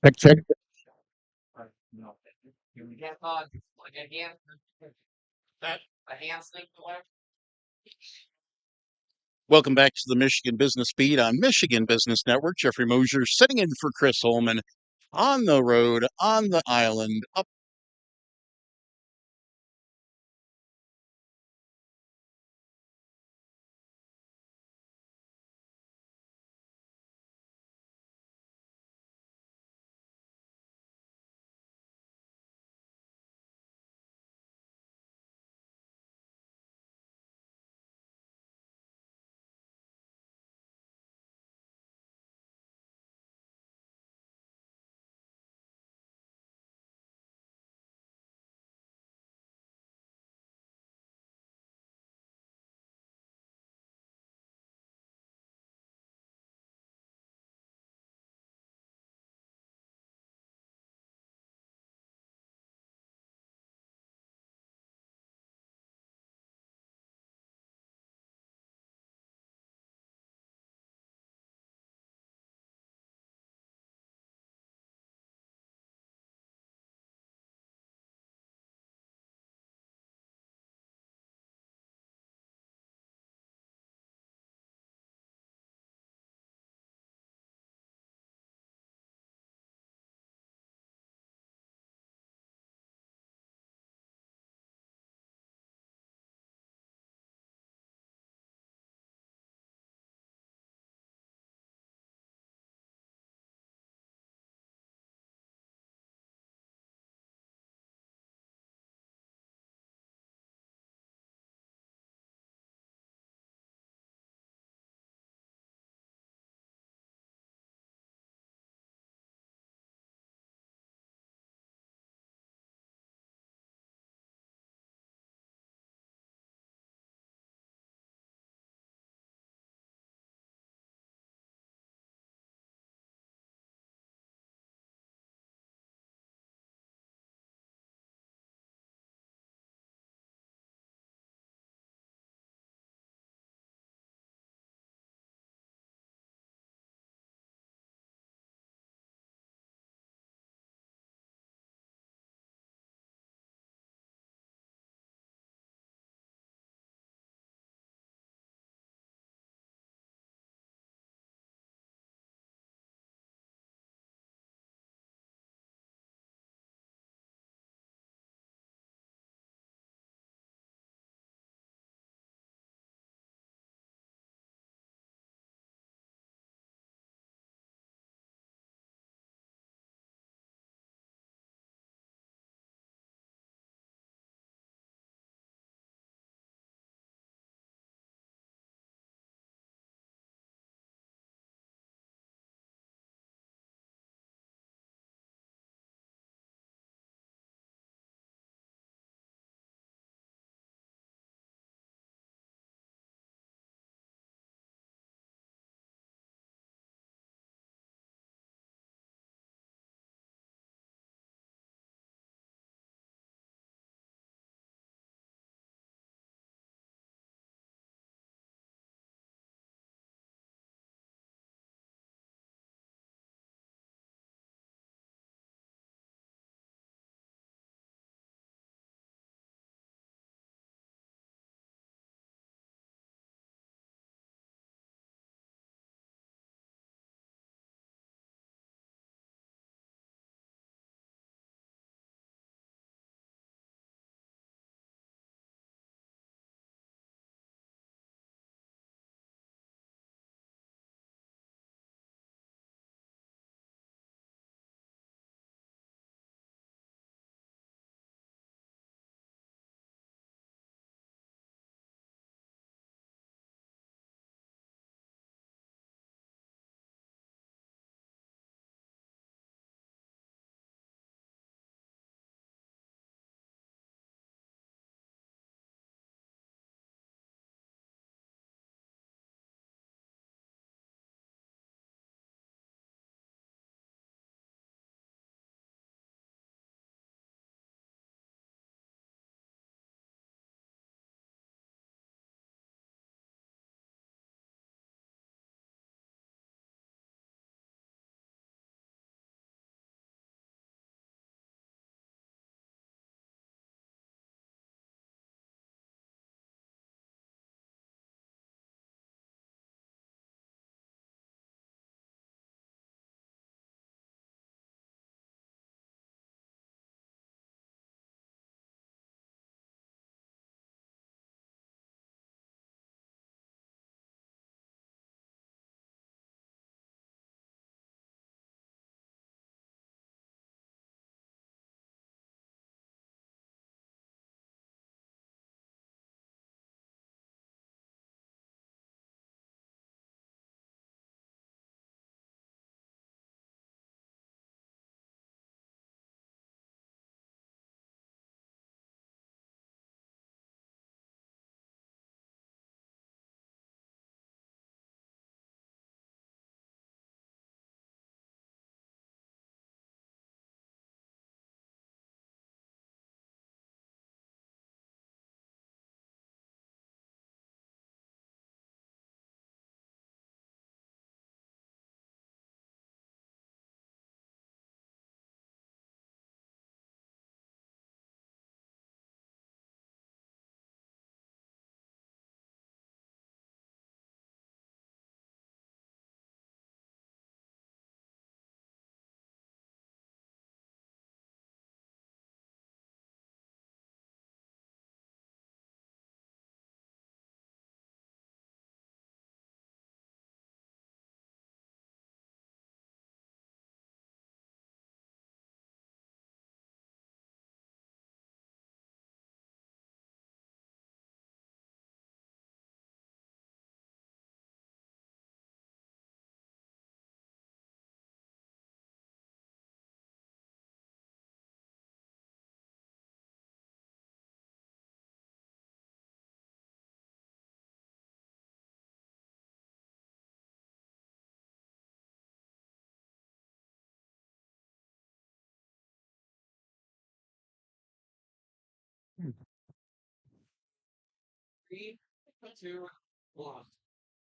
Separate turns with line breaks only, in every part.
Check, check. Welcome back to the Michigan Business Beat on Michigan Business Network. Jeffrey Mosier sitting in for Chris Holman on the road, on the island, up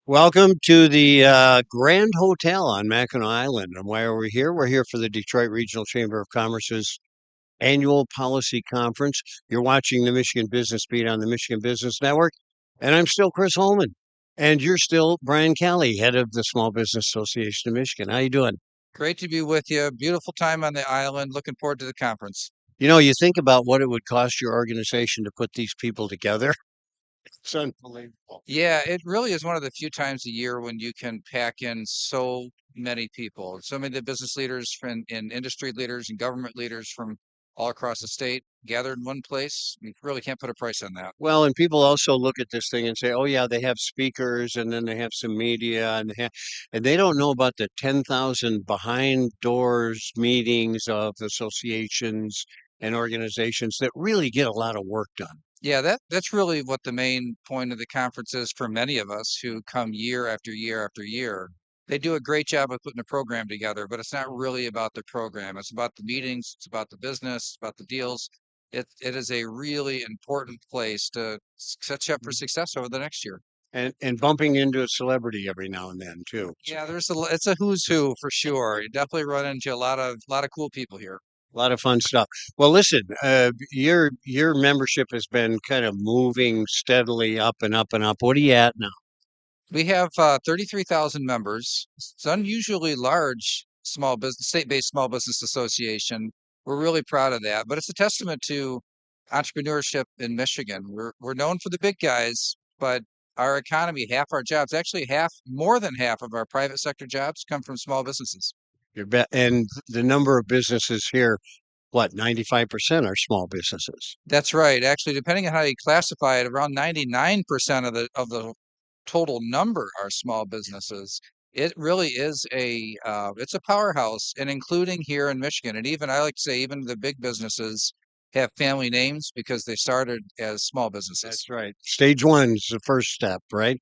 Welcome to the Grand Hotel on Mackinac Island. And why are we here? We're here for the Detroit Regional Chamber of Commerce's annual policy conference. You're watching the Michigan Business Beat on the Michigan Business Network. And I'm still Chris Holman. And you're still Brian Kelly, head of the Small Business Association of Michigan. How you doing?
Great to be with you. Beautiful time on the island. Looking forward to the conference.
You know, you think about what it would cost your organization to put these people together. It's unbelievable.
Yeah, it really is one of the few times a year when you can pack in so many people. So many of the business leaders and industry leaders and government leaders from all across the state gathered in one place. You really can't put a price on that.
Well, and people also look at this thing and say, "Oh yeah, they have speakers, and then they have some media, and they don't know about the 10,000 behind doors meetings of associations and organizations that really get a lot of work done."
Yeah, that's really what the main point of the conference is for many of us who come year after year after year. They do a great job of putting a program together, but it's not really about the program. It's about the meetings, it's about the business, it's about the deals. It is a really important place to set you up for success over the next year.
And bumping into a celebrity every now and then too.
Yeah, it's a who's who for sure. You definitely run into a lot of cool people here.
A lot of fun stuff. Well, listen, your membership has been kind of moving steadily up and up and up. What are you at now?
We have 33,000 members. It's unusually large small business, state-based small business association. We're really proud of that, but it's a testament to entrepreneurship in Michigan. We're known for the big guys, but our economy, half our jobs, actually more than half of our private sector jobs come from small businesses.
And the number of businesses here, what, 95% are small businesses.
That's right. Actually, depending on how you classify it, around 99% of the total number are small businesses. It really is it's a powerhouse, and including here in Michigan. And even I like to say, even the big businesses have family names because they started as small businesses.
That's right. Stage one is the first step, right?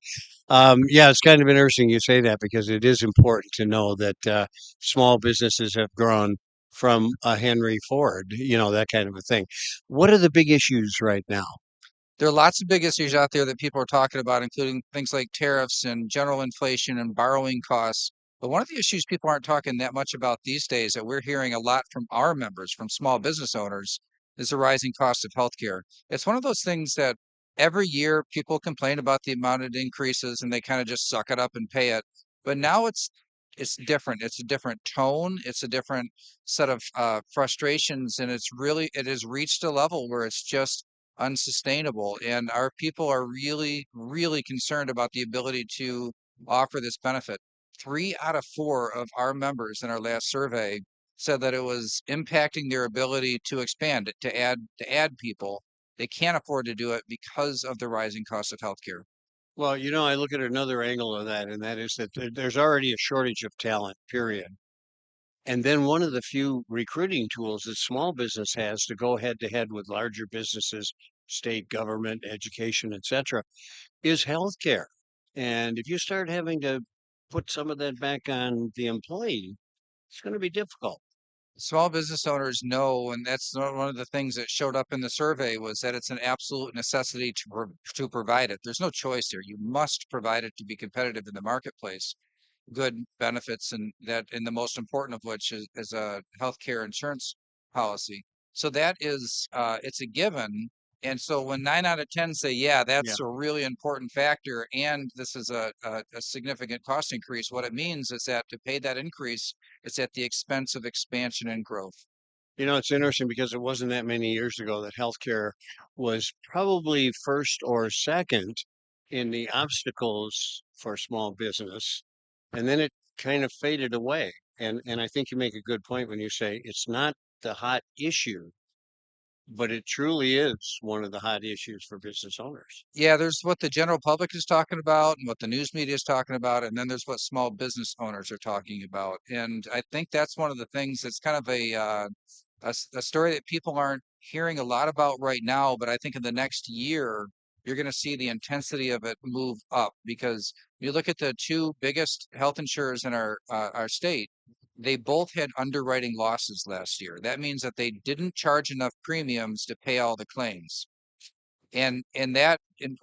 Yeah, it's kind of interesting you say that because it is important to know that small businesses have grown from a Henry Ford, that kind of a thing. What are the big issues right now?
There are lots of big issues out there that people are talking about, including things like tariffs and general inflation and borrowing costs. But one of the issues people aren't talking that much about these days that we're hearing a lot from our members, from small business owners, is the rising cost of healthcare. It's one of those things that every year people complain about the amount it increases and they kind of just suck it up and pay it. But now it's different. It's a different tone. It's a different set of frustrations, and it has reached a level where it's just unsustainable. And our people are really, really concerned about the ability to offer this benefit. 3 out of 4 of our members in our last survey said that it was impacting their ability to expand, to add people. They can't afford to do it because of the rising cost of healthcare.
Well, I look at another angle of that, and that is that there's already a shortage of talent, period. And then one of the few recruiting tools that small business has to go head to head with larger businesses, state government, education, etc., is healthcare. And if you start having to put some of that back on the employee, it's going to be difficult.
Small business owners know, and that's one of the things that showed up in the survey was that it's an absolute necessity to provide it. There's no choice here. You must provide it to be competitive in the marketplace. Good benefits, and the most important of which is a healthcare insurance policy. So that is it's a given. And so when 9 out of 10 say, yeah,
Yeah.
that's a really important factor, and this is a significant cost increase, what it means is that to pay that increase, it's at the expense of expansion and growth.
It's interesting because it wasn't that many years ago that healthcare was probably first or second in the obstacles for small business. And then it kind of faded away. And I think you make a good point when you say it's not the hot issue, but it truly is one of the hot issues for business owners.
Yeah, there's what the general public is talking about and what the news media is talking about, and then there's what small business owners are talking about. And I think that's one of the things that's kind of a story that people aren't hearing a lot about right now, but I think in the next year, you're going to see the intensity of it move up because you look at the two biggest health insurers in our state, they both had underwriting losses last year. That means that they didn't charge enough premiums to pay all the claims. And that and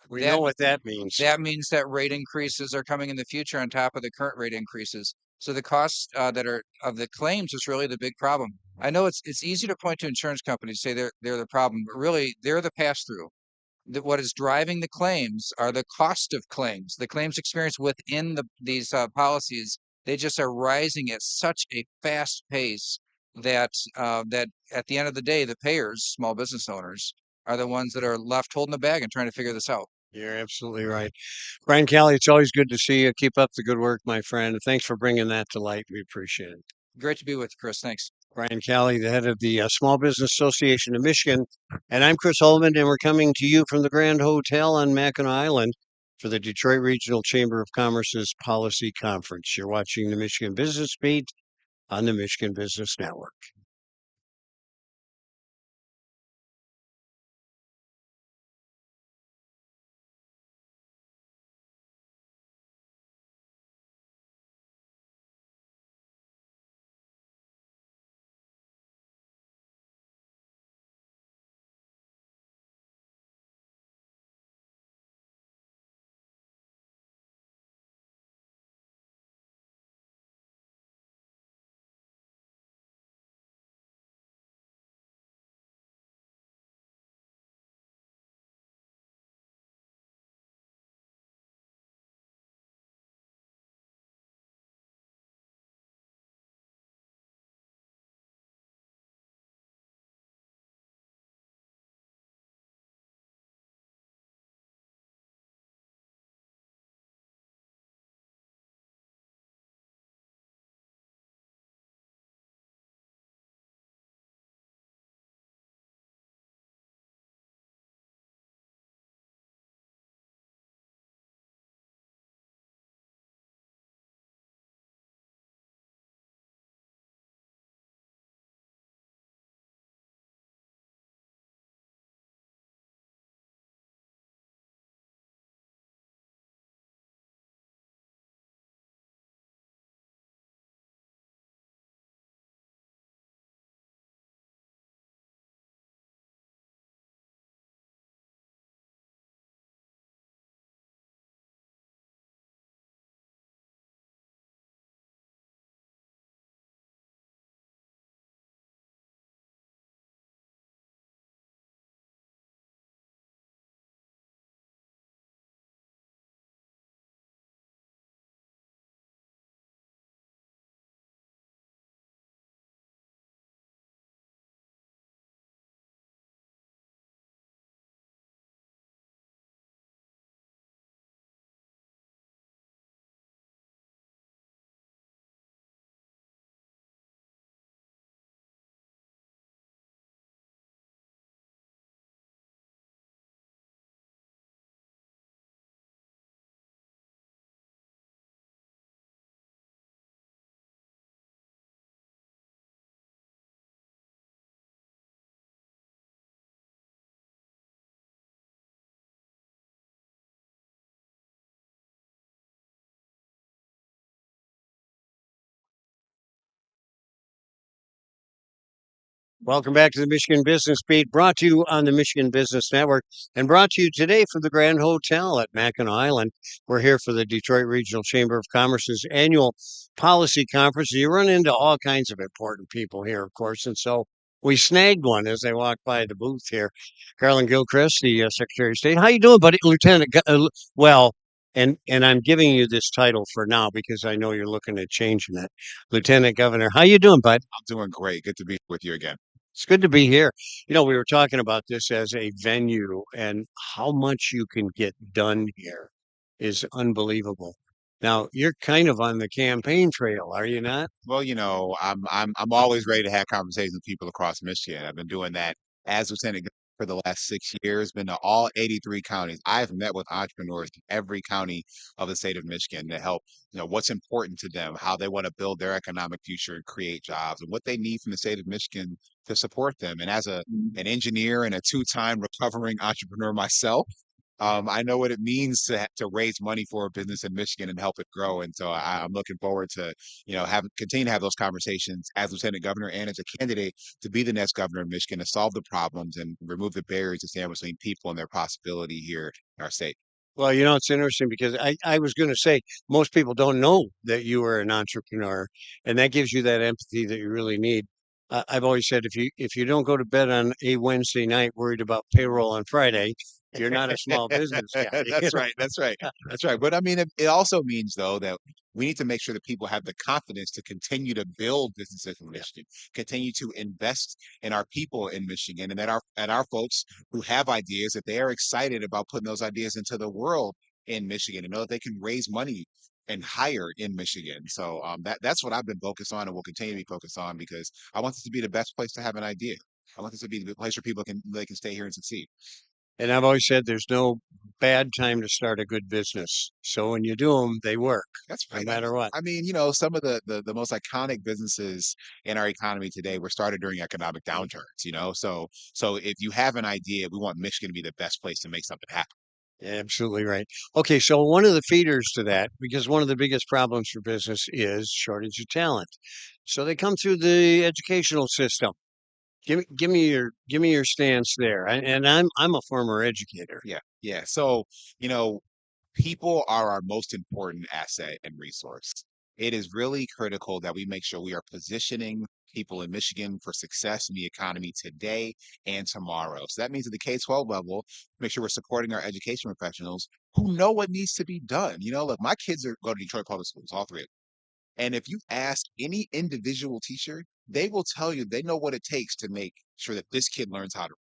We
that
know what that means.
that means that rate increases are coming in the future on top of the current rate increases. So the costs that are of the claims is really the big problem. I know it's easy to point to insurance companies, say they're the problem, but really they're the pass through. What is driving the claims are the cost of claims, the claims experience within these policies. They just are rising at such a fast pace that at the end of the day, the payers, small business owners, are the ones that are left holding the bag and trying to figure this out.
You're absolutely right. Brian Kelly, it's always good to see you. Keep up the good work, my friend. Thanks for bringing that to light. We appreciate it.
Great to be with you, Chris. Thanks.
Brian Kelly, the head of the Small Business Association of Michigan. And I'm Chris Holman, and we're coming to you from the Grand Hotel on Mackinac Island for the Detroit Regional Chamber of Commerce's Policy Conference. You're watching the Michigan Business Beat on the Michigan Business Network. Welcome back to the Michigan Business Beat, brought to you on the Michigan Business Network and brought to you today from the Grand Hotel at Mackinac Island. We're here for the Detroit Regional Chamber of Commerce's annual policy conference. You run into all kinds of important people here, of course, and so we snagged one as I walked by the booth here. Carolyn Gilchrist, the Secretary of State. How you doing, buddy? Lieutenant, well, and I'm giving you this title for now because I know you're looking at changing it. Lieutenant Governor, how you doing, bud?
I'm doing great. Good to be with you again.
It's good to be here. We were talking about this as a venue and how much you can get done here is unbelievable. Now, you're kind of on the campaign trail, are you not?
Well, I'm always ready to have conversations with people across Michigan. I've been doing that as lieutenant governor for the last 6 years, been to all 83 counties. I've met with entrepreneurs in every county of the state of Michigan to help, what's important to them, how they want to build their economic future and create jobs, and what they need from the state of Michigan to support them. And as an engineer and a two-time recovering entrepreneur myself, I know what it means to raise money for a business in Michigan and help it grow. And so I'm looking forward to, continue to have those conversations as lieutenant governor and as a candidate to be the next governor of Michigan to solve the problems and remove the barriers that stand between people and their possibility here in our state.
Well, it's interesting because I was going to say most people don't know that you are an entrepreneur, and that gives you that empathy that you really need. I've always said if you don't go to bed on a Wednesday night worried about payroll on Friday, you're not a small business guy.
That's right. That's right. That's right. But I mean, it also means though that we need to make sure that people have the confidence to continue to build businesses in Michigan, continue to invest in our people in Michigan, and that our folks who have ideas that they are excited about putting those ideas into the world in Michigan and know that they can raise money and hire in Michigan. So that's what I've been focused on and will continue to be focused on because I want this to be the best place to have an idea. I want this to be the place where people can stay here and succeed.
And I've always said there's no bad time to start a good business. So when you do them, they work
That's
no
right.
matter what.
I mean, some of the most iconic businesses in our economy today were started during economic downturns. So if you have an idea, we want Michigan to be the best place to make something happen.
Yeah, absolutely right. Okay, so one of the feeders to that, because one of the biggest problems for business is shortage of talent. So they come through the educational system. Give me your stance there. And I'm a former educator.
Yeah, yeah. So, you know, people are our most important asset and resource. It is really critical that we make sure we are positioning people in Michigan for success in the economy today and tomorrow. So that means at the K-12 level, make sure we're supporting our education professionals who know what needs to be done. Look, my kids go to Detroit Public Schools, all three of them. And if you ask any individual teacher, they will tell you they know what it takes to make sure that this kid learns how to.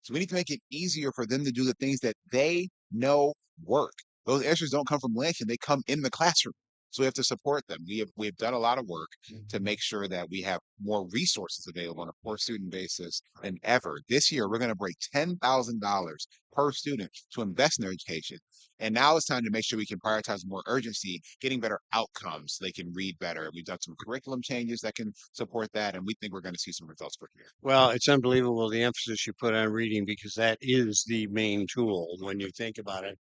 So we need to make it easier for them to do the things that they know work. Those answers don't come from Lansing, they come in the classroom. So we have to support them. We have done a lot of work to make sure that we have more resources available on a per student basis than ever. This year, we're going to break $10,000 per student to invest in their education. And now it's time to make sure we can prioritize more urgency, getting better outcomes so they can read better. We've done some curriculum changes that can support that, and we think we're going to see some results quickly.
Well, it's unbelievable the emphasis you put on reading because that is the main tool when you think about it.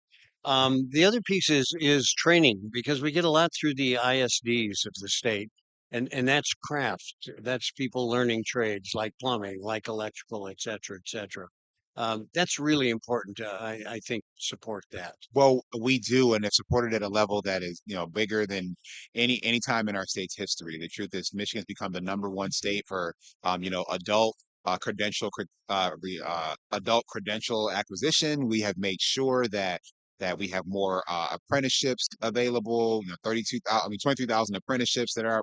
The other piece is training because we get a lot through the ISDs of the state, and that's craft. That's people learning trades like plumbing, like electrical, et cetera, et cetera. That's really important. I think support that.
Well, we do, and have supported at a level that is, bigger than any time in our state's history. The truth is, Michigan's become the number one state for, adult adult credential acquisition. We have made sure that we have more apprenticeships available. 32,000, I mean, 23,000 apprenticeships that are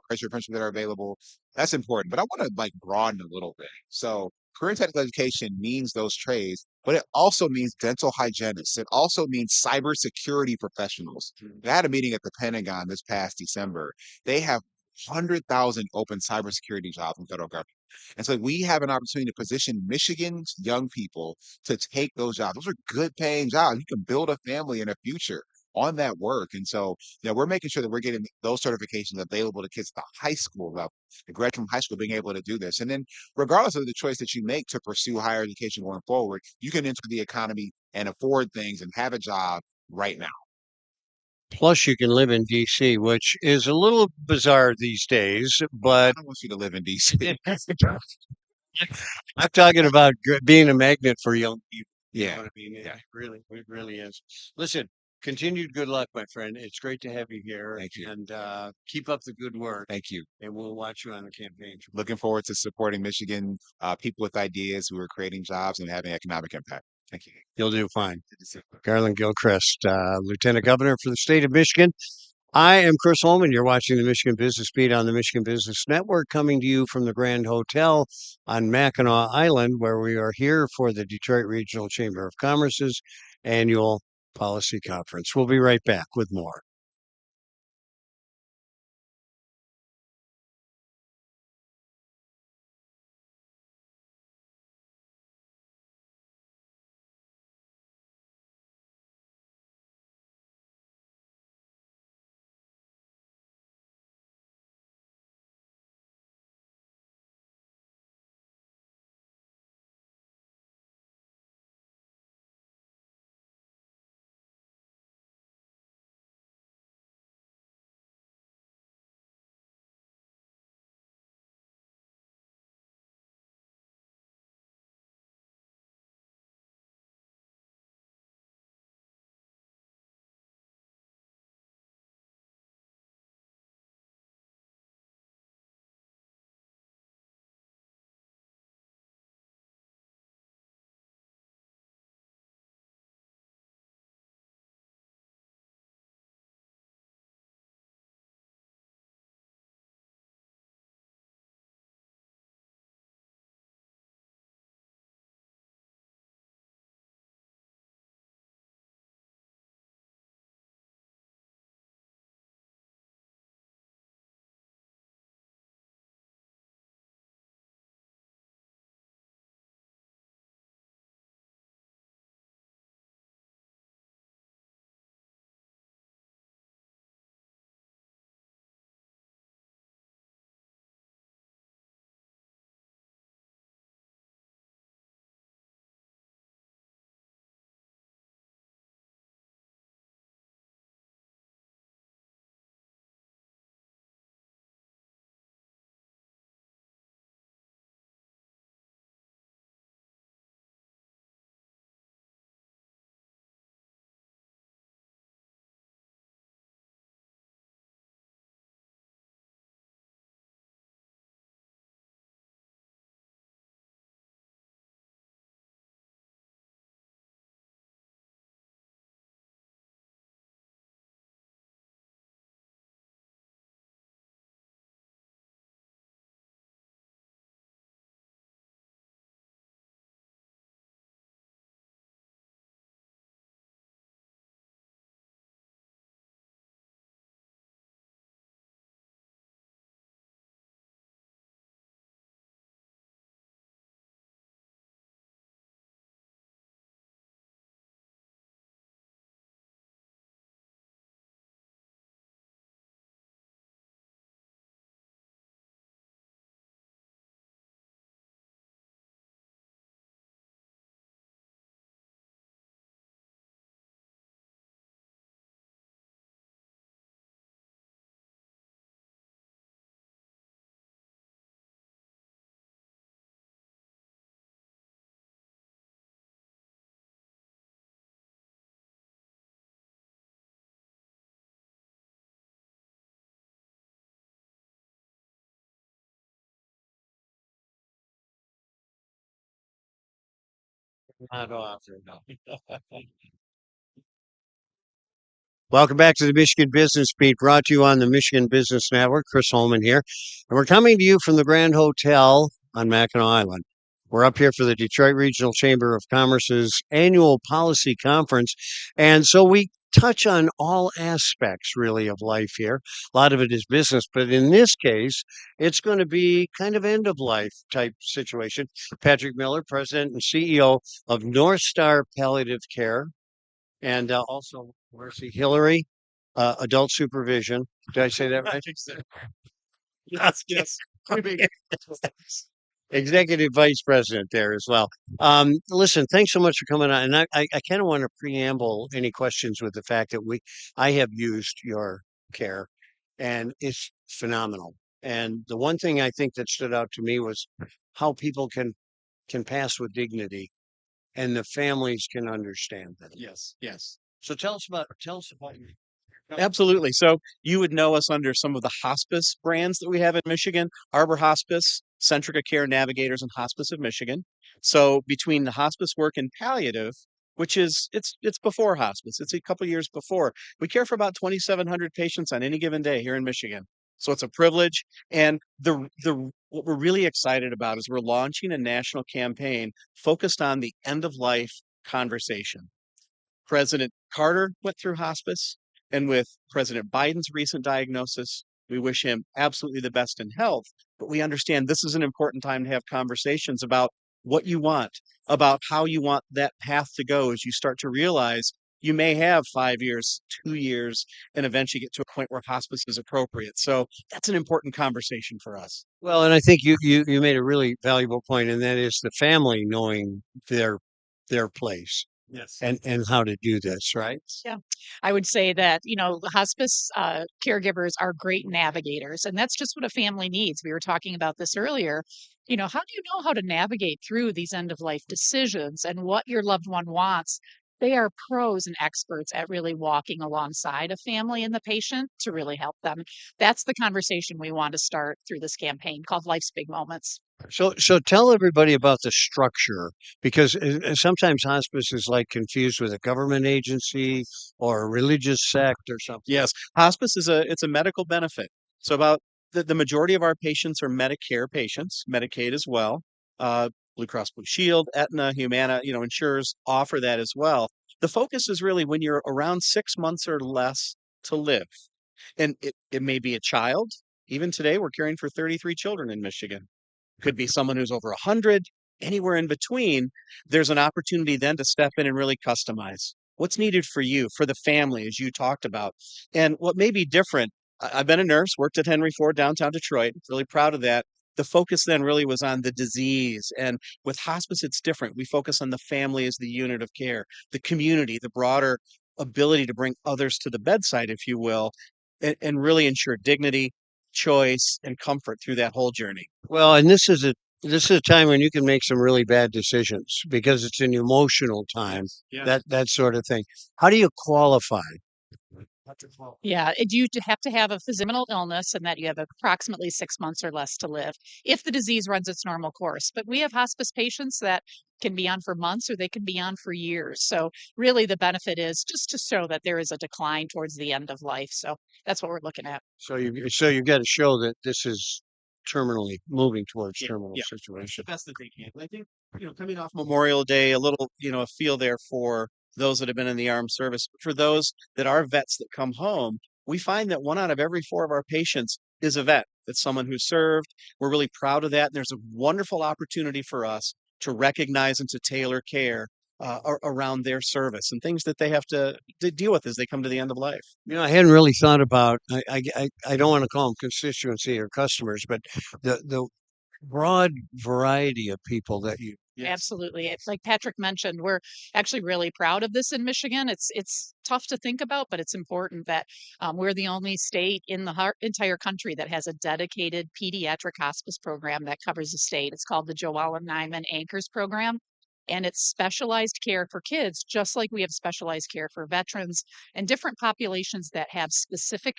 available. That's important, but I want to like broaden a little bit. So career and technical education means those trades, but it also means dental hygienists. It also means cybersecurity professionals. I had a meeting at the Pentagon this past December. They have 100,000 open cybersecurity jobs in the federal government. And so we have an opportunity to position Michigan's young people to take those jobs. Those are good paying jobs. You can build a family in a future on that work. And so, we're making sure that we're getting those certifications available to kids at the high school level, the graduate from high school being able to do this. And then regardless of the choice that you make to pursue higher education going forward, you can enter the economy and afford things and have a job right now.
Plus, you can live in DC, which is a little bizarre these days,
I
but
don't want you to live in DC.
I'm talking about being a magnet for young people. You know
Yeah.
what I mean?
Yeah.
It really is. Listen, continued good luck, my friend. It's great to have you here.
Thank you.
And keep up the good work.
Thank you.
And we'll watch you on the campaign trail.
Looking forward to supporting Michigan people with ideas who are creating jobs and having economic impact. Thank you.
You'll do fine.
Good to see you.
Garland Gilchrist, Lieutenant Governor for the state of Michigan. I am Chris Holman. You're watching the Michigan Business Beat on the Michigan Business Network, coming to you from the Grand Hotel on Mackinac Island, where we are here for the Detroit Regional Chamber of Commerce's annual policy conference. We'll be right back with more. Not often, no. Welcome back to the Michigan Business Beat, brought to you on the Michigan Business Network. Chris Holman here. And we're coming to you from the Grand Hotel on Mackinac Island. We're up here for the Detroit Regional Chamber of Commerce's annual policy conference. And so we touch on all aspects, really, of life here. A lot of it is business, but in this case, it's going to be kind of end of life type situation. Patrick Miller, President and CEO of North Star Palliative Care, and also Mercy Hillary, adult supervision. Did I say that right? Yes, yes. Executive Vice President there as well. Listen, thanks so much for coming on. And I kind of want to preamble any questions with the fact that I have used your care, and it's phenomenal. And the one thing I think that stood out to me was how people can pass with dignity, and the families can understand that.
Yes, yes.
So tell us about your.
Absolutely. So you would know us under some of the hospice brands that we have in Michigan: Arbor Hospice, Centrica Care Navigators, and Hospice of Michigan. So between the hospice work and palliative, which is it's before hospice, it's a couple years before. We care for about 2,700 patients on any given day here in Michigan. So it's a privilege. And the what we're really excited about is we're launching a national campaign focused on the end of life conversation. President Carter went through hospice, and with President Biden's recent diagnosis, we wish him absolutely the best in health. But we understand this is an important time to have conversations about what you want, about how you want that path to go as you start to realize you may have 5 years, 2 years, and eventually get to a point where hospice is appropriate. So that's an important conversation for us.
Well, and I think you made a really valuable point, and that is the family knowing their place
Yes.
and how to do this, right?
Yeah, I would say that, the hospice caregivers are great navigators, and that's just what a family needs. We were talking about this earlier. How do you know how to navigate through these end of life decisions and what your loved one wants? They are pros and experts at really walking alongside a family and the patient to really help them. That's the conversation we want to start through this campaign called Life's Big Moments.
So tell everybody about the structure, because sometimes hospice is like confused with a government agency or a religious sect or something.
Yes, hospice is a medical benefit. So about the majority of our patients are Medicare patients, Medicaid as well. Blue Cross Blue Shield, Aetna, Humana, insurers offer that as well. The focus is really when you're around 6 months or less to live. And it may be a child. Even today, we're caring for 33 children in Michigan. Could be someone who's over 100, anywhere in between. There's an opportunity then to step in and really customize what's needed for you, for the family, as you talked about. And what may be different, I've been a nurse, worked at Henry Ford downtown Detroit, really proud of that. The focus then really was on the disease. And with hospice, it's different. We focus on the family as the unit of care, the community, the broader ability to bring others to the bedside, if you will, and really ensure dignity, choice, and comfort through that whole journey.
Well, and this is a time when you can make some really bad decisions because it's an emotional time,
Yeah.
that sort of thing. How do you qualify?
Yeah, you have to have a physical illness and that you have approximately 6 months or less to live if the disease runs its normal course. But we have hospice patients that can be on for months or they can be on for years. So really the benefit is just to show that there is a decline towards the end of life. So that's what we're looking at.
So you got to show that this is terminally moving towards terminal
Yeah.
situation.
The best that they can. I think, coming off Memorial Day, a little, a feel there for those that have been in the armed service. For those that are vets that come home, we find that 1 out of every 4 of our patients is a vet. It's someone who served. We're really proud of that. And there's a wonderful opportunity for us to recognize and to tailor care around their service and things that they have to deal with as they come to the end of life.
I hadn't really thought about. I don't want to call them constituency or customers, but the broad variety of people that you.
Yes.
Absolutely. It's like Patrick mentioned, we're actually really proud of this in Michigan. It's tough to think about, but it's important that we're the only state in the entire country that has a dedicated pediatric hospice program that covers the state. It's called the Joellen Nyman Anchors Program. And it's specialized care for kids, just like we have specialized care for veterans and different populations that have specific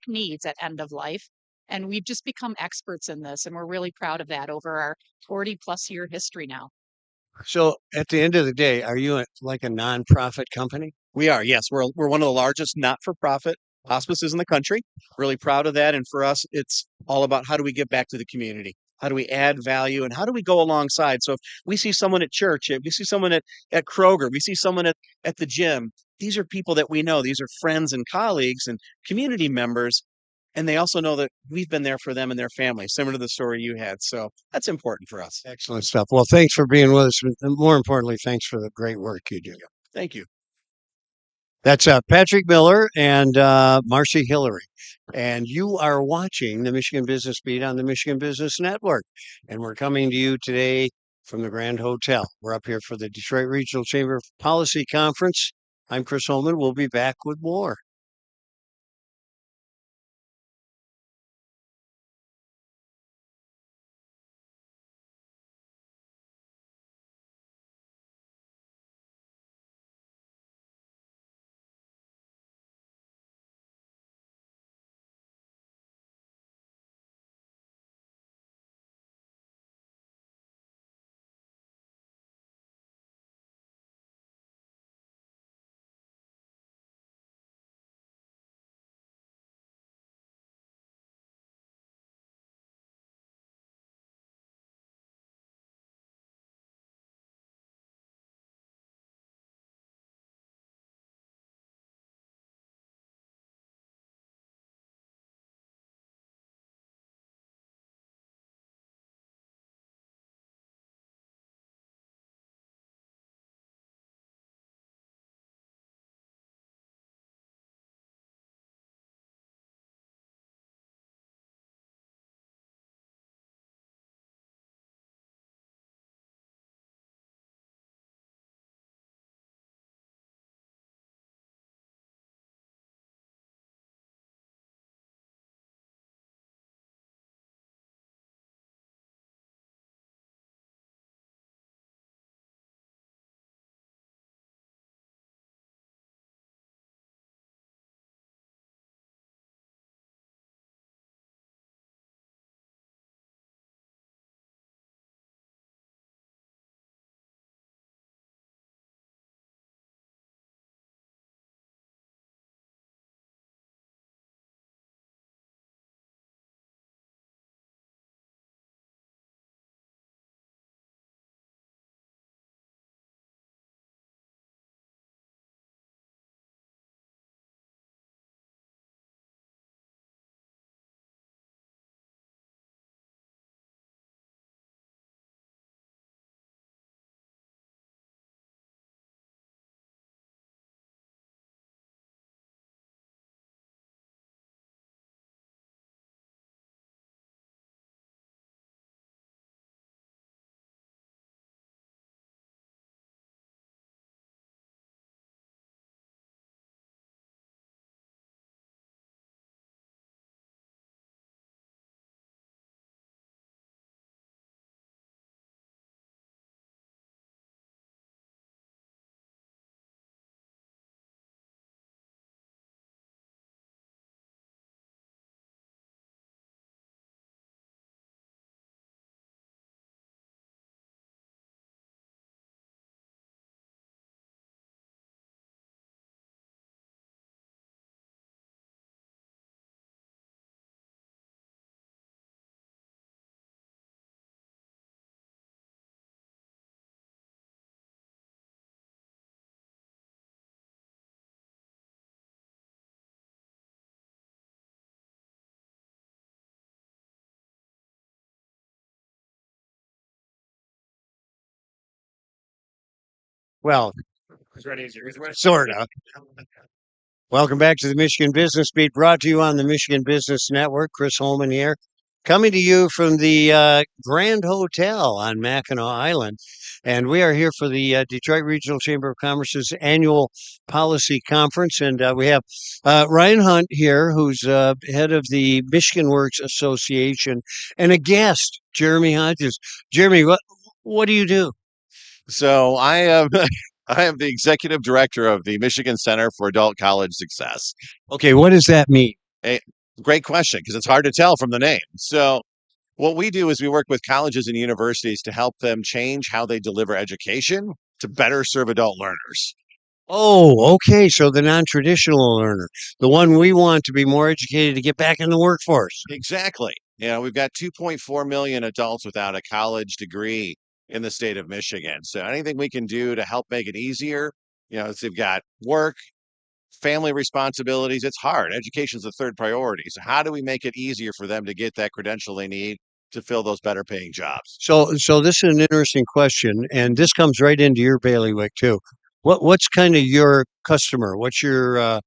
needs at end of life. And we've just become experts in this, and we're really proud of that over our 40 plus year history now.
So at the end of the day, are you like a nonprofit company?
We are, yes. We're one of the largest not-for-profit hospices in the country. Really proud of that. And for us, it's all about how do we give back to the community? How do we add value and how do we go alongside? So if we see someone at church, if we see someone at Kroger, we see someone at the gym, these are people that we know. These are friends and colleagues and community members. And they also know that we've been there for them and their families, similar to the story you had. So that's important for us.
Excellent stuff. Well, thanks for being with us. And more importantly, thanks for the great work you do.
Thank you.
That's Patrick Miller and Marcy Hillary. And you are watching the Michigan Business Beat on the Michigan Business Network. And we're coming to you today from the Grand Hotel. We're up here for the Detroit Regional Chamber Policy Conference. I'm Chris Holman. We'll be back with more. Well, sort of. Welcome back to the Michigan Business Beat, brought to you on the Michigan Business Network. Chris Holman here, coming to you from the Grand Hotel on Mackinac Island. And we are here for the Detroit Regional Chamber of Commerce's annual policy conference. And we have Ryan Hunt here, who's head of the Michigan Works Association, and a guest, Jeremy Hodges. Jeremy, what do you do?
So I am I am the executive director of the Michigan Center for Adult College Success.
Okay, what does that mean?
A great question because it's hard to tell from the name. So What we do is we work with colleges and universities to help them change how they deliver education to better serve adult learners.
Oh, okay. So the non-traditional learner, the one we want to be more educated to get back in the workforce.
Exactly. We've got 2.4 million adults without a college degree in the state of Michigan. So anything we can do to help make it easier, they've got work, family responsibilities. It's hard. Education's the third priority. So how do we make it easier for them to get that credential they need to fill those better paying jobs?
So this is an interesting question, and this comes right into your bailiwick too. What's kind of your customer? What's your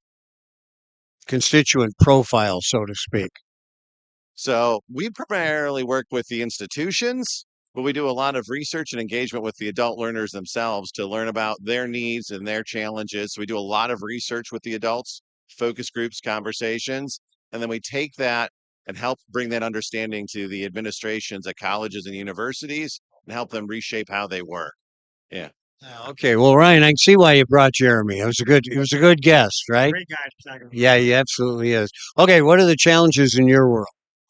constituent profile, so to speak?
So we primarily work with the institutions, but we do a lot of research and engagement with the adult learners themselves to learn about their needs and their challenges. So we do a lot of research with the adults, focus groups, conversations, and then we take that and help bring that understanding to the administrations at colleges and universities and help them reshape how they work. Yeah.
Okay, well, Ryan, I can see why you brought Jeremy. It was a good guess, right?
Great guy.
Yeah, he absolutely is. Okay, what are the challenges in your world?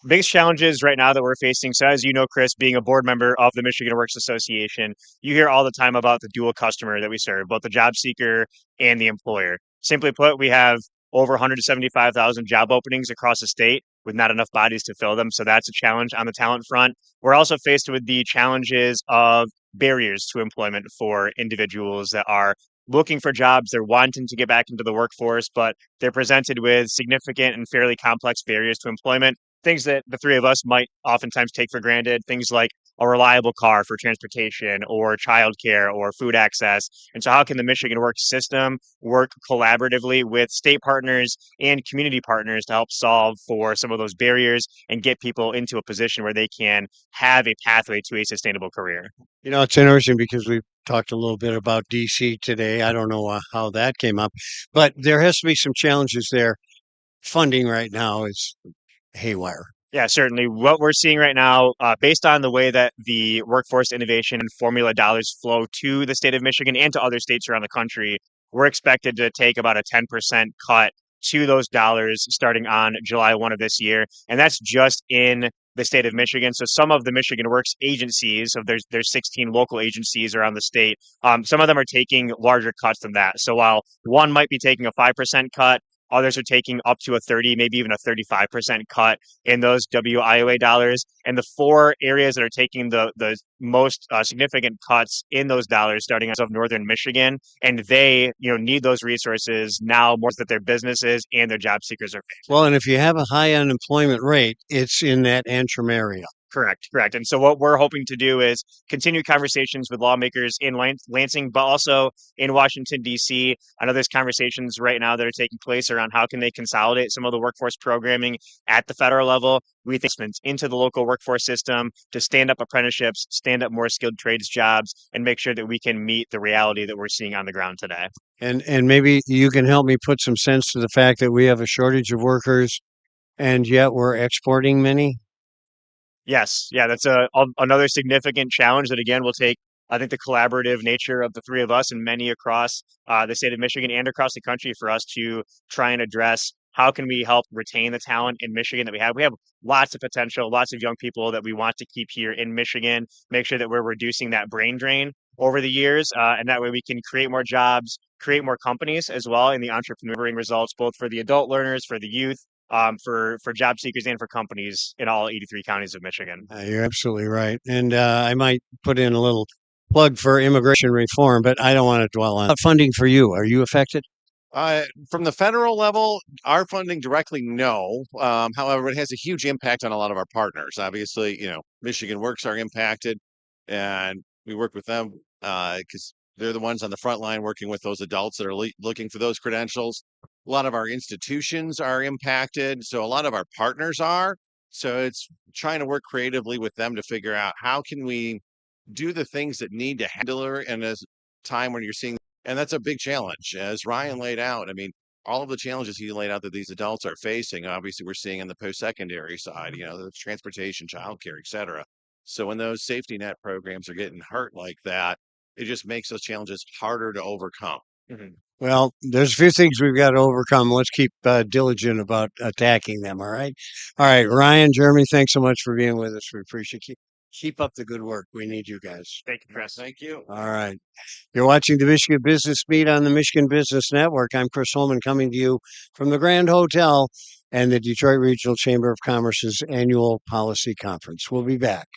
Biggest challenges right now that we're facing. So, as you know, Chris, being a board member of the Michigan Works Association, you hear all the time about the dual customer that we serve, both the job seeker and the employer. Simply put, we have over 175,000 job openings across the state with not enough bodies to fill them. So, that's a challenge on the talent front. We're also faced with the challenges of barriers to employment for individuals that are looking for jobs. They're wanting to get back into the workforce, but they're presented with significant and fairly complex barriers to employment, things that the three of us might oftentimes take for granted, things like a reliable car for transportation or childcare or food access. And so, how can the Michigan Works system work collaboratively with state partners and community partners to help solve for some of those barriers and get people into a position where they can have a pathway to a sustainable career?
It's interesting because we've talked a little bit about DC today. I don't know how that came up, but there has to be some challenges there. Funding right now is haywire.
Yeah, certainly. What we're seeing right now, based on the way that the workforce innovation and formula dollars flow to the state of Michigan and to other states around the country, we're expected to take about a 10% cut to those dollars starting on July 1 of this year. And that's just in the state of Michigan. So some of the Michigan Works agencies, so there's 16 local agencies around the state, some of them are taking larger cuts than that. So while one might be taking a 5% cut, others are taking up to a 30, maybe even a 35% cut in those WIOA dollars. And the four areas that are taking the most significant cuts in those dollars, starting out of northern Michigan, and they need those resources now more that their businesses and their job seekers are facing.
Well, and if you have a high unemployment rate, it's in that Antrim area.
Correct. And so what we're hoping to do is continue conversations with lawmakers in Lansing, but also in Washington, D.C. I know there's conversations right now that are taking place around how can they consolidate some of the workforce programming at the federal level. We think into the local workforce system to stand up apprenticeships, stand up more skilled trades jobs, and make sure that we can meet the reality that we're seeing on the ground today.
And maybe you can help me put some sense to the fact that we have a shortage of workers and yet we're exporting many.
Yes, yeah, that's another significant challenge that again will take, I think, the collaborative nature of the three of us and many across the state of Michigan and across the country for us to try and address how can we help retain the talent in Michigan that we have. We have lots of potential, lots of young people that we want to keep here in Michigan. Make sure that we're reducing that brain drain over the years, and that way we can create more jobs, create more companies as well, in the entrepreneurial results, both for the adult learners, for the youth, for job seekers and for companies in all 83 counties of Michigan.
You're absolutely right. And I might put in a little plug for immigration reform, but I don't want to dwell on funding for you. Are you affected?
From the federal level, our funding directly, no. However, it has a huge impact on a lot of our partners. Obviously, Michigan Works are impacted, and we work with them because they're the ones on the front line working with those adults that are looking for those credentials. A lot of our institutions are impacted, so a lot of our partners are. So it's trying to work creatively with them to figure out how can we do the things that need to handle her in a time when you're seeing, and that's a big challenge. As Ryan laid out, I mean, all of the challenges he laid out that these adults are facing, obviously we're seeing on the post-secondary side, the transportation, childcare, et cetera. So when those safety net programs are getting hurt like that, it just makes those challenges harder to overcome.
Mhm.
Well, there's a few things we've got to overcome. Let's keep diligent about attacking them. All right. All right. Ryan, Jeremy, thanks so much for being with us. We appreciate you. Keep up the good work. We need you guys.
Thank you, Chris.
Thank you.
All right. You're watching the Michigan Business Beat on the Michigan Business Network. I'm Chris Holman coming to you from the Grand Hotel and the Detroit Regional Chamber of Commerce's annual policy conference. We'll be back.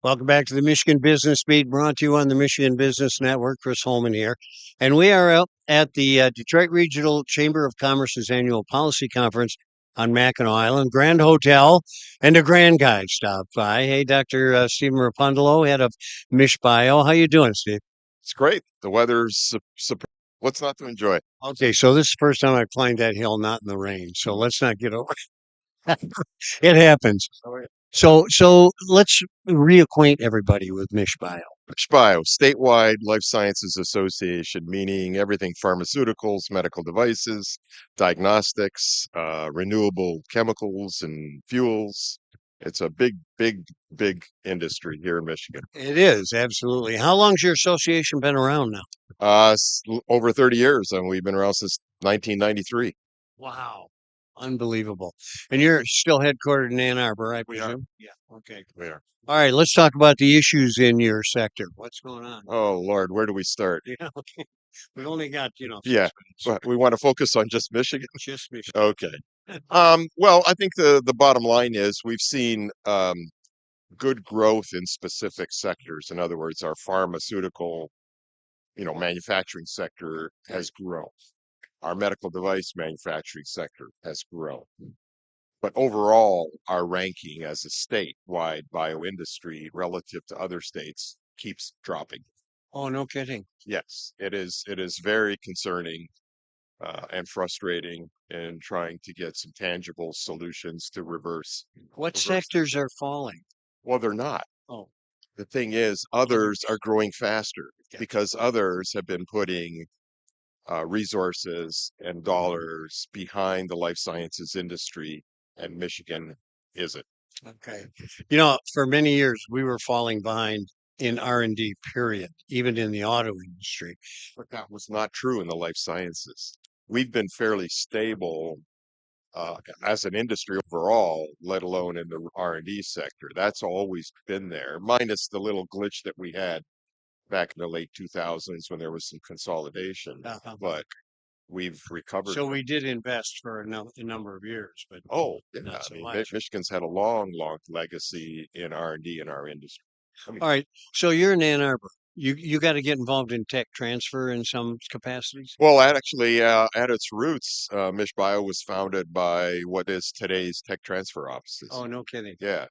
Welcome back to the Michigan Business Beat, brought to you on the Michigan Business Network. Chris Holman here. And we are out at the Detroit Regional Chamber of Commerce's annual policy conference on Mackinac Island, Grand Hotel, and a grand guy stopped by. Hey, Dr. Stephen Rapondolo, head of Mish Bio. How you doing, Steve?
It's great. The weather's what's not to enjoy?
Okay, so this is the first time I've climbed that hill, not in the rain. So let's not get over it. Happens. So let's reacquaint everybody with Mishbio.
SPIO, Statewide Life Sciences Association, meaning everything pharmaceuticals, medical devices, diagnostics, renewable chemicals and fuels. It's a big, big, big industry here in Michigan.
It is, absolutely. How long's your association been around now?
Over 30 years, and we've been around since 1993.
Wow. Unbelievable. And you're still headquartered in Ann Arbor, I
We are.
presume?
Yeah.
Okay.
We are.
All right, let's talk about the issues in your sector. What's going on?
Oh Lord, where do we start?
Yeah, okay. We only got,
Yeah,
6 minutes.
but we want to focus on just Michigan.
Just me.
Okay. Well, I think the bottom line is we've seen good growth in specific sectors. In other words, our pharmaceutical, manufacturing sector has grown. Our medical device manufacturing sector has grown. But overall, our ranking as a statewide bioindustry relative to other states keeps dropping.
Oh, no kidding.
Yes, it is. It is very concerning and frustrating in trying to get some tangible solutions to
What
reverse.
sectors are falling?
Well, they're not.
Oh,
The thing is, others are growing faster
Yeah.
because others have been putting resources and dollars behind the life sciences industry, and Michigan isn't.
okay. For many years we were falling behind in R&D, period, even in the auto industry.
But that was not true in the life sciences. We've been fairly stable as an industry overall, let alone in the R&D sector. That's always been there, minus the little glitch that we had back in the late 2000s when there was some consolidation.
Uh-huh.
But we've recovered.
So we did invest for a number of years, but
Oh, yeah.
not
I
so
mean,
much.
Michigan's had a long, long legacy in R&D in our industry.
All right. So you're in Ann Arbor. You got to get involved in tech transfer in some capacities.
Well, actually, at its roots, Mish Bio was founded by what is today's tech transfer offices.
Oh, no kidding.
Yeah.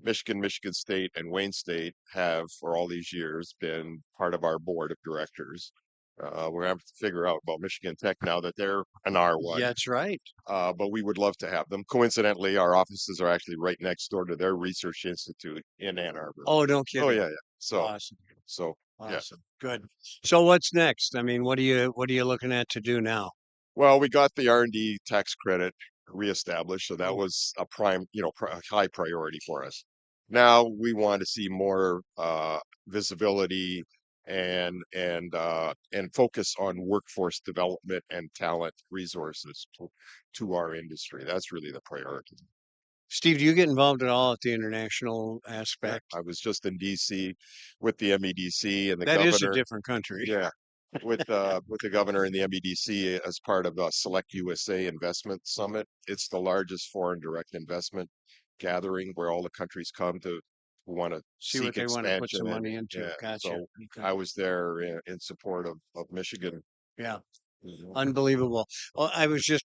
Michigan State, and Wayne State have, for all these years, been part of our board of directors. We're going to have to figure out about Michigan Tech now that they're an R1.
Yeah, that's right.
But we would love to have them. Coincidentally, our offices are actually right next door to their research institute in Ann Arbor.
Oh, no
Oh,
kidding.
yeah, yeah.
Awesome.
Yeah.
Awesome. Good. So what's next? I mean, what are you looking at to do now?
Well, we got the R&D tax credit reestablished, so that
Oh.
was a prime, high priority for us. Now we want to see more visibility and focus on workforce development and talent resources to our industry. That's really the priority.
Steve, do you get involved at all at the international
Yeah,
aspect?
I was just in DC with the MEDC and the
That is a
governor.
different country.
Yeah, with the governor and the MEDC as part of the Select USA Investment Summit. It's the largest foreign direct investment gathering where all the countries come to who want to
See what
seek
they want to put
expansion.
some
And
money into.
yeah,
Gotcha.
so
Okay.
I was there in support of Michigan.
Yeah.
Mhm.
Unbelievable. Well, I was just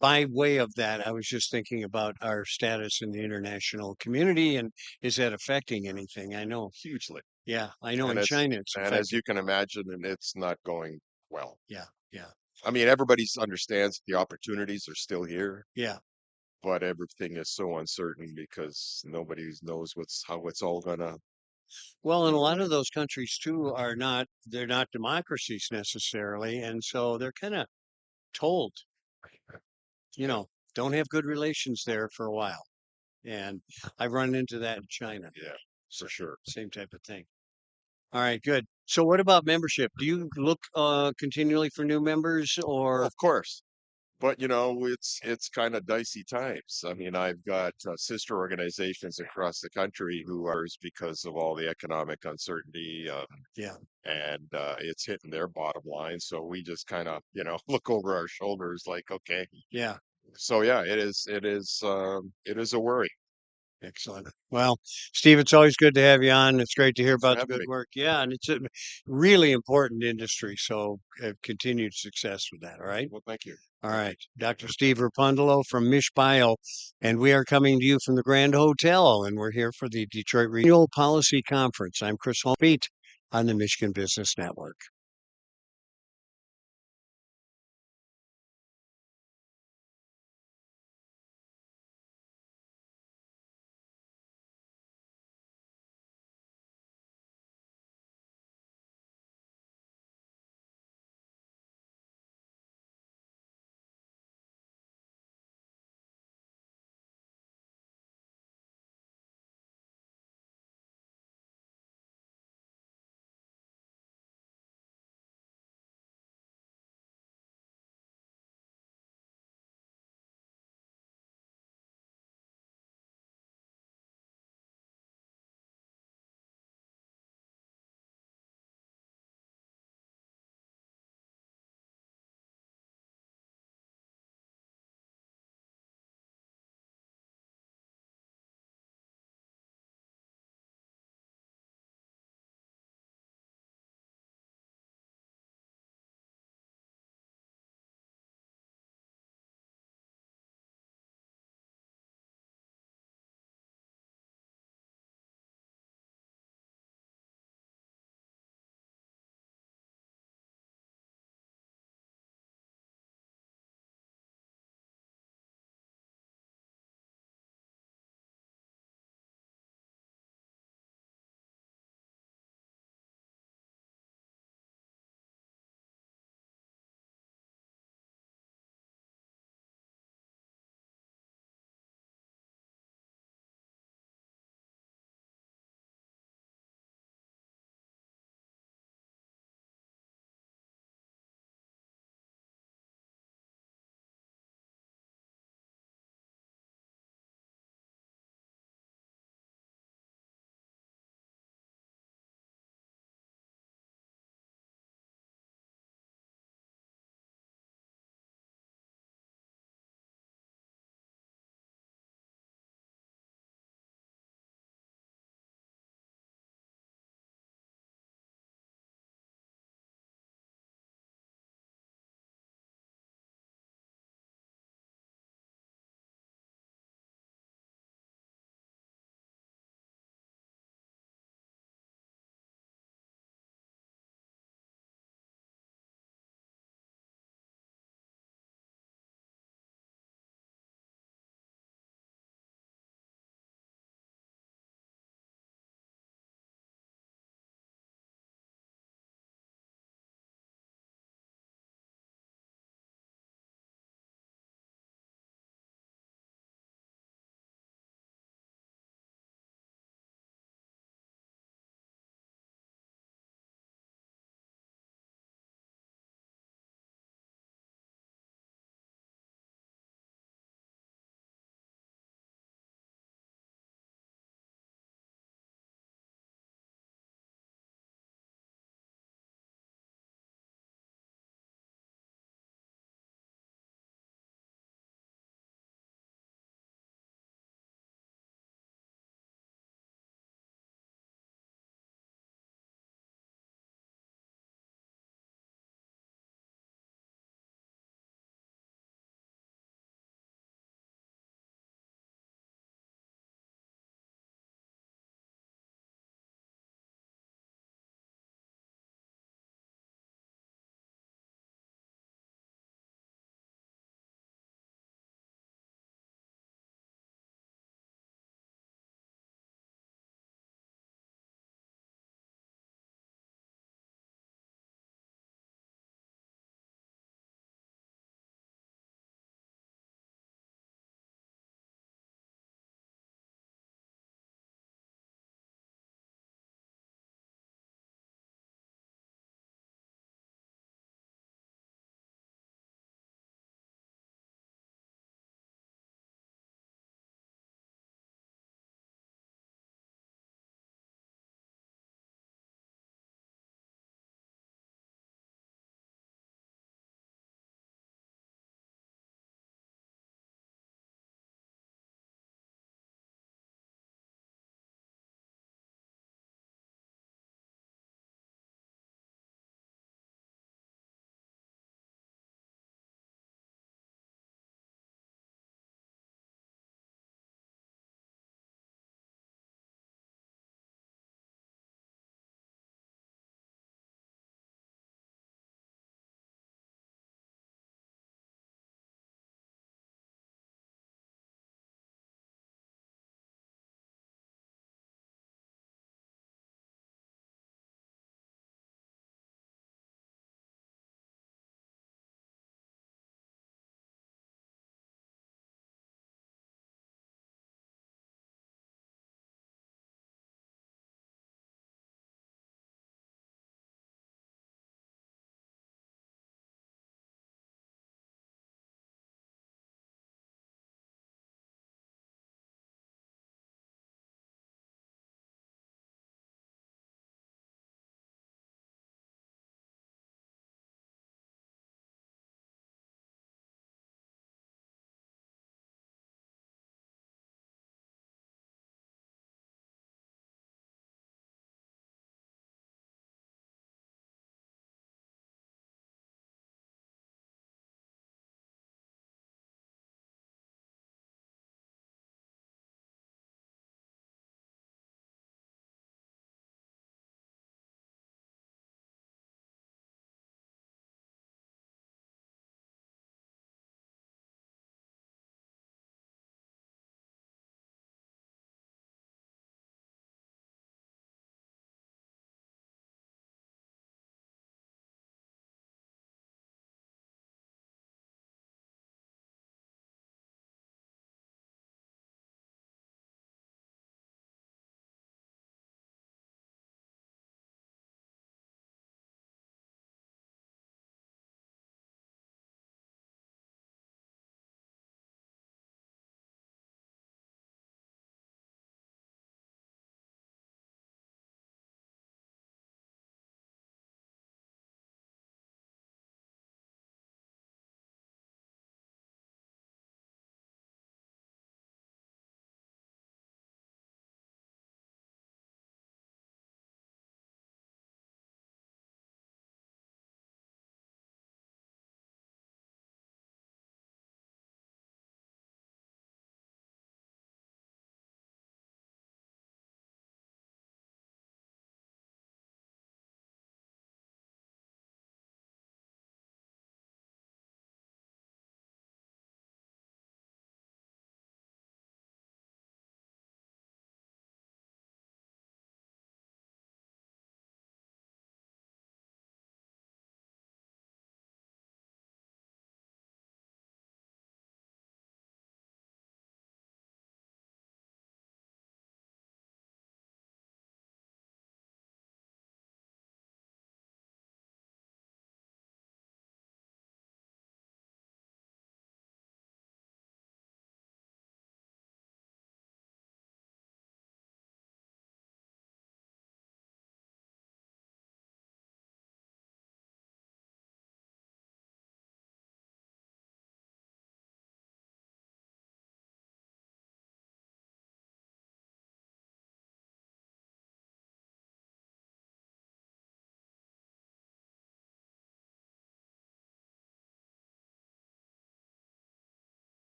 by way of that, I was just thinking about our status in the international community and is that affecting anything? I know.
Hugely.
Yeah, I know
And
in
as
China it's
and as
affecting.
you can imagine, and it's not going well.
Yeah, yeah,
I mean, everybody understands the opportunities are still here,
yeah.
but everything is so uncertain because nobody knows how it's all gonna.
Well, and a lot of those countries too they're not democracies necessarily, and so they're kind of told, don't have good relations there for a while. And I've run into that in China.
Yeah, for sure.
Same type of thing. All right, good. So what about membership? Do you look continually for new members or
Of course. But it's kind of dicey times. I mean, I've got sister organizations across the country who are because of all the economic uncertainty,
yeah.
and it's hitting their bottom line. So we just kind of, look over our shoulders, like, okay.
Yeah.
So yeah, it is a worry.
Excellent. Well, Steve, it's always good to have you on. It's great to hear
Thanks for
about the
having
good
me.
work. Yeah, and it's a really important industry. So continued success with that. All right.
Well, thank you.
All right. Dr. Steve Rapundolo from Mish Bio, and we are coming to you from the Grand Hotel, and we're here for the Detroit Regional Policy Conference. I'm Chris Holman on the Michigan Business Network.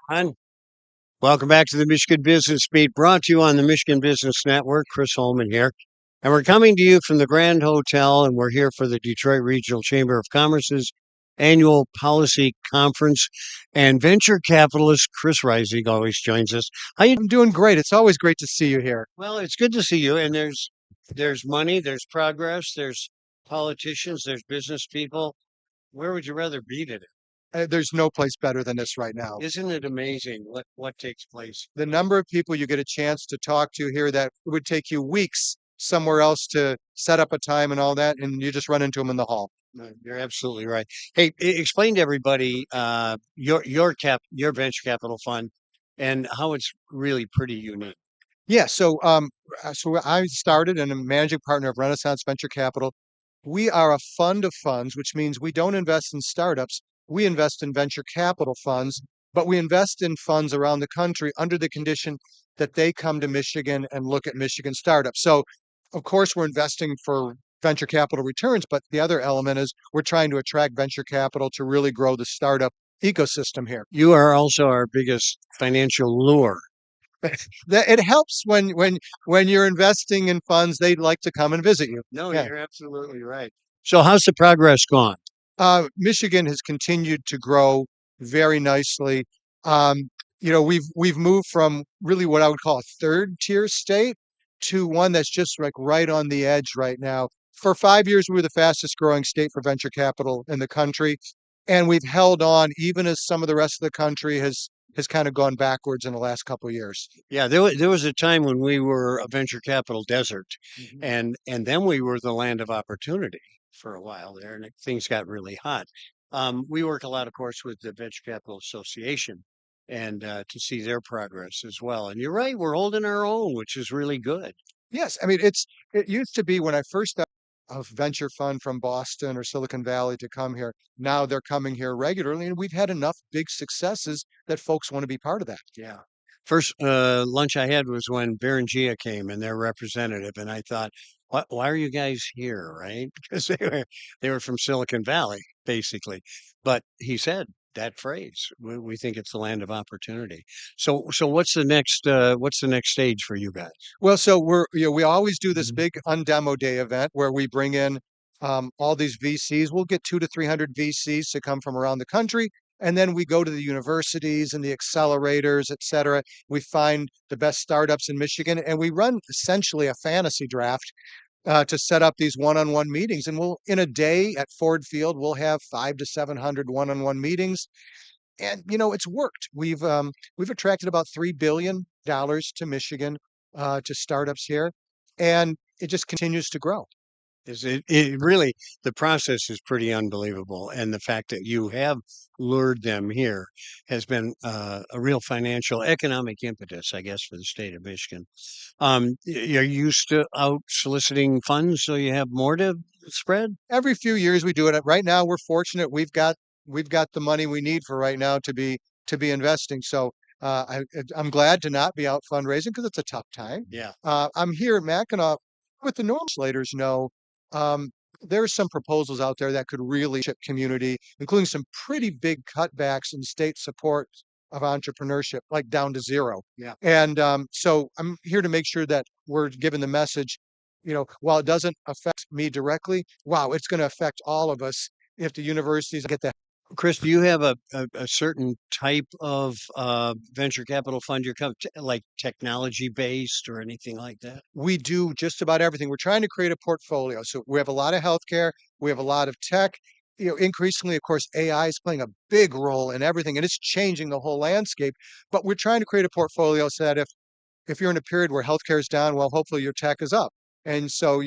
On. Welcome back to the Michigan Business Beat, brought to you on the Michigan Business Network. Chris Holman here. And we're coming to you from the Grand Hotel, and we're here for the Detroit Regional Chamber of Commerce's annual policy conference. And venture capitalist Chris Reisig always joins us.
I'm doing great. It's always great to see you here.
Well, it's good to see you. And there's money, there's progress, there's politicians, there's business people. Where would you rather be today?
There's no place better than this right now.
Isn't it amazing what takes place?
The number of people you get a chance to talk to here that it would take you weeks somewhere else to set up a time and all that, and you just run into them in the hall.
No, you're absolutely right. Hey, explain to everybody your venture capital fund and how it's really pretty unique.
Yeah, so I started and I'm a managing partner of Renaissance Venture Capital. We are a fund of funds, which means we don't invest in startups. We invest in venture capital funds, but we invest in funds around the country under the condition that they come to Michigan and look at Michigan startups. So, of course, we're investing for venture capital returns, but the other element is we're trying to attract venture capital to really grow the startup ecosystem here.
You are also our biggest financial lure.
That it helps when you're investing in funds, they'd like to come and visit you.
No,
Yeah.
you're absolutely right. So how's the progress gone?
Michigan has continued to grow very nicely. We've moved from really what I would call a third tier state to one that's just like right on the edge right now. For 5 years, we were the fastest growing state for venture capital in the country, and we've held on even as some of the rest of the country has kind of gone backwards in the last couple of years.
Yeah, there was a time when we were a venture capital desert, and then we were the land of opportunity for a while there, and things got really hot. We work a lot, of course, with the Venture Capital Association, and to see their progress as well. And you're right, we're holding our own, which is really good.
Yes, I mean it used to be when I first got a venture fund from Boston or Silicon Valley to come here. Now they're coming here regularly, and we've had enough big successes that folks want to be part of that.
Yeah. First lunch I had was when Berengia came and their representative, and I thought, why are you guys here, right? Because they were from Silicon Valley, basically. But he said that phrase. We think it's the land of opportunity. So what's the next stage for you guys?
Well, so we always do this big undemo day event where we bring in all these VCs. We'll get 200 to 300 VCs to come from around the country. And then we go to the universities and the accelerators, et cetera. We find the best startups in Michigan, and we run essentially a fantasy draft to set up these one-on-one meetings. And in a day at Ford Field, we'll have 500 to 700 one-on-one meetings. And it's worked. We've attracted about $3 billion to Michigan to startups here, and it just continues to grow.
It really, the process is pretty unbelievable. And the fact that you have lured them here has been a real financial, economic impetus, I guess, for the state of Michigan. You're used to out soliciting funds, so you have more to spread?
Every few years we do it. Right now we're fortunate. We've got the money we need for right now to be investing. So I'm glad to not be out fundraising because it's a tough time.
Yeah.
I'm here at Mackinac with the norm slaters know there's some proposals out there that could really chip community, including some pretty big cutbacks in state support of entrepreneurship, like down to zero.
Yeah.
And so I'm here to make sure that we're giving the message, while it doesn't affect me directly, wow, it's going to affect all of us if the universities get that.
Chris, do you have a certain type of venture capital fund you're like technology based or anything like that?
We do just about everything. We're trying to create a portfolio. So we have a lot of healthcare, we have a lot of tech. Increasingly, of course, AI is playing a big role in everything, and it's changing the whole landscape. But we're trying to create a portfolio so that if you're in a period where healthcare is down, well, hopefully your tech is up. And so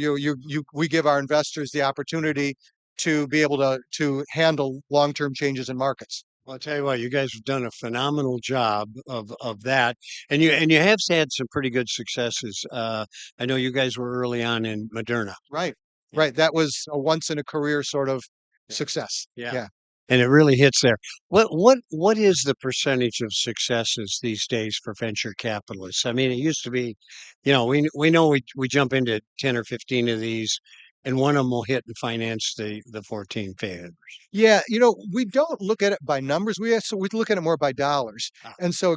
we give our investors the opportunity to be able to handle long-term changes in markets.
Well, I'll tell you what, you guys have done a phenomenal job of that, and you have had some pretty good successes. I know you guys were early on in Moderna.
Right.
Yeah.
Right. That was a once in a career sort of success.
Yeah. And it really hits there. What is the percentage of successes these days for venture capitalists? I mean, it used to be, we know we jump into 10 or 15 of these, and one of them will hit and finance the 14 failures.
Yeah, we don't look at it by numbers. We look at it more by dollars. And so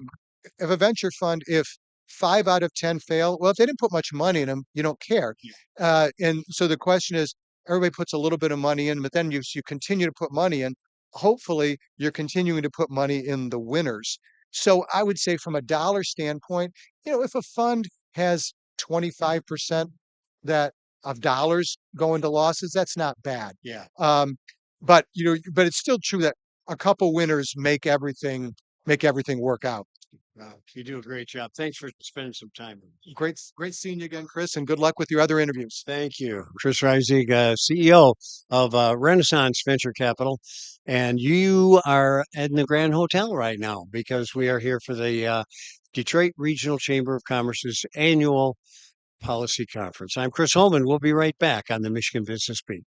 if a venture fund, if 5 out of 10 fail, well, if they didn't put much money in them, you don't care. And so the question is, everybody puts a little bit of money in, but then you continue to put money in. Hopefully, you're continuing to put money in the winners. So I would say from a dollar standpoint, if a fund has 25% that of dollars go into losses, that's not bad.
Yeah.
But it's still true that a couple winners make everything work out.
Wow, you do a great job. Thanks for spending some time with me.
Great seeing you again, Chris, and good luck with your other interviews.
Thank you. Chris Reisig, CEO of Renaissance Venture Capital. And you are in the Grand Hotel right now because we are here for the Detroit Regional Chamber of Commerce's annual policy conference. I'm Chris Holman. We'll be right back on the Michigan Business Beat.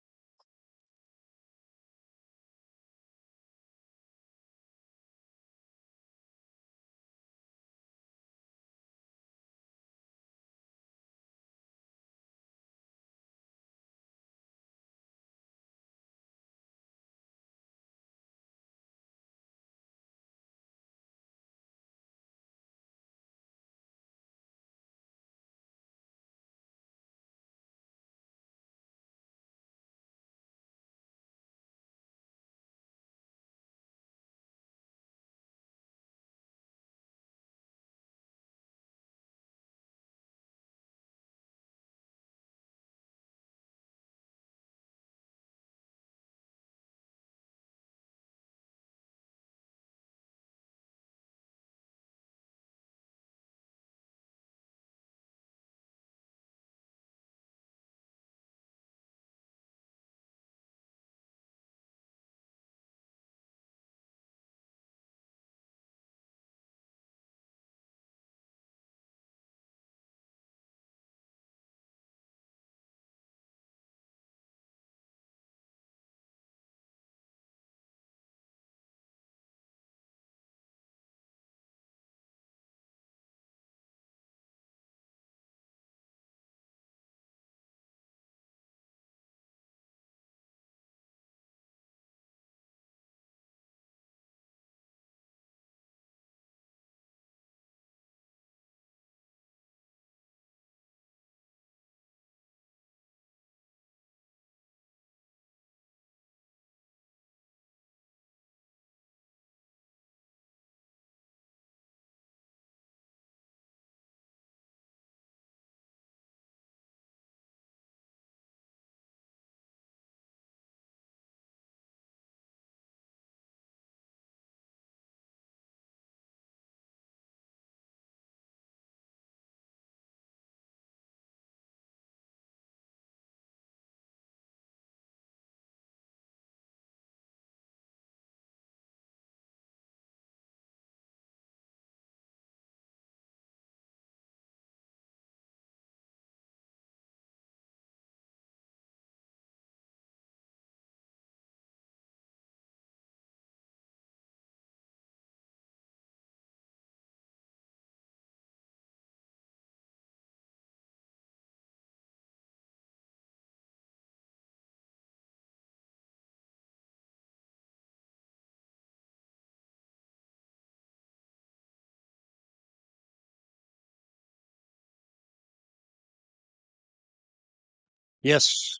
Yes.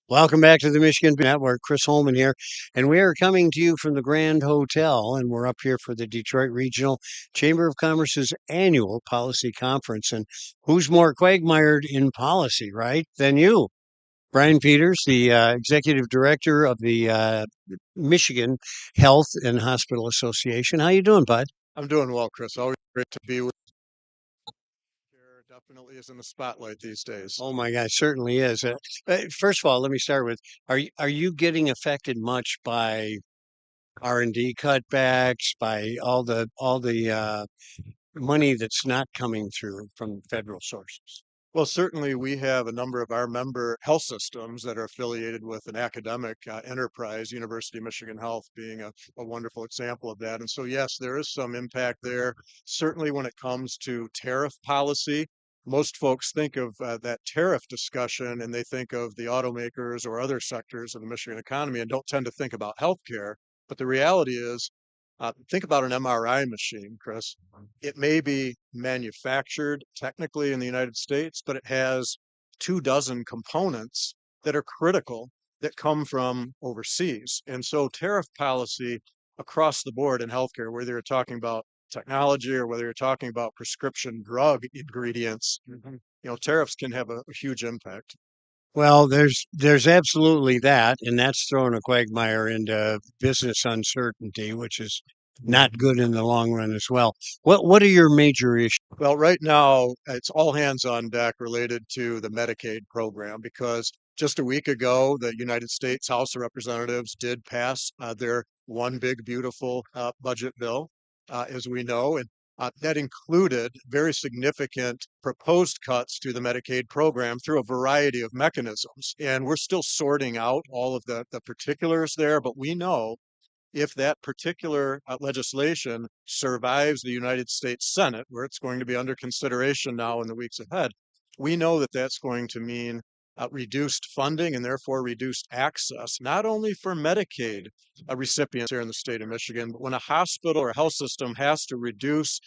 Welcome back to the Michigan Network. Chris Holman here. And we are coming to you from the Grand Hotel. And we're up here for the Detroit Regional Chamber of Commerce's annual policy conference. And who's more quagmired in policy, right, than you? Brian Peters, the executive director of the Michigan Health and Hospital Association. How you doing, bud?
I'm doing well, Chris. Always great to be with you. Definitely is in the spotlight these days.
Oh my gosh, certainly is. First of all, let me start with: are you getting affected much by R&D cutbacks, by all the money that's not coming through from federal sources?
Well, certainly we have a number of our member health systems that are affiliated with an academic enterprise, University of Michigan Health being a wonderful example of that. And so, yes, there is some impact there. Certainly when it comes to tariff policy, most folks think of that tariff discussion and they think of the automakers or other sectors of the Michigan economy and don't tend to think about healthcare. But the reality is, think about an MRI machine, Chris. It may be manufactured technically in the United States, but it has 24 components that are critical that come from overseas. And so tariff policy across the board in healthcare, whether you're talking about technology or whether you're talking about prescription drug ingredients, tariffs can have a huge impact.
Well, there's absolutely that, and that's throwing a quagmire into business uncertainty, which is not good in the long run as well. What are your major issues?
Well, right now, it's all hands on deck related to the Medicaid program because just a week ago, the United States House of Representatives did pass their one big, beautiful budget bill, as we know. And that included very significant proposed cuts to the Medicaid program through a variety of mechanisms. And we're still sorting out all of the particulars there, but we know if that particular legislation survives the United States Senate, where it's going to be under consideration now in the weeks ahead, we know that that's going to mean reduced funding and therefore reduced access, not only for Medicaid recipients here in the state of Michigan, but when a hospital or a health system has to reduce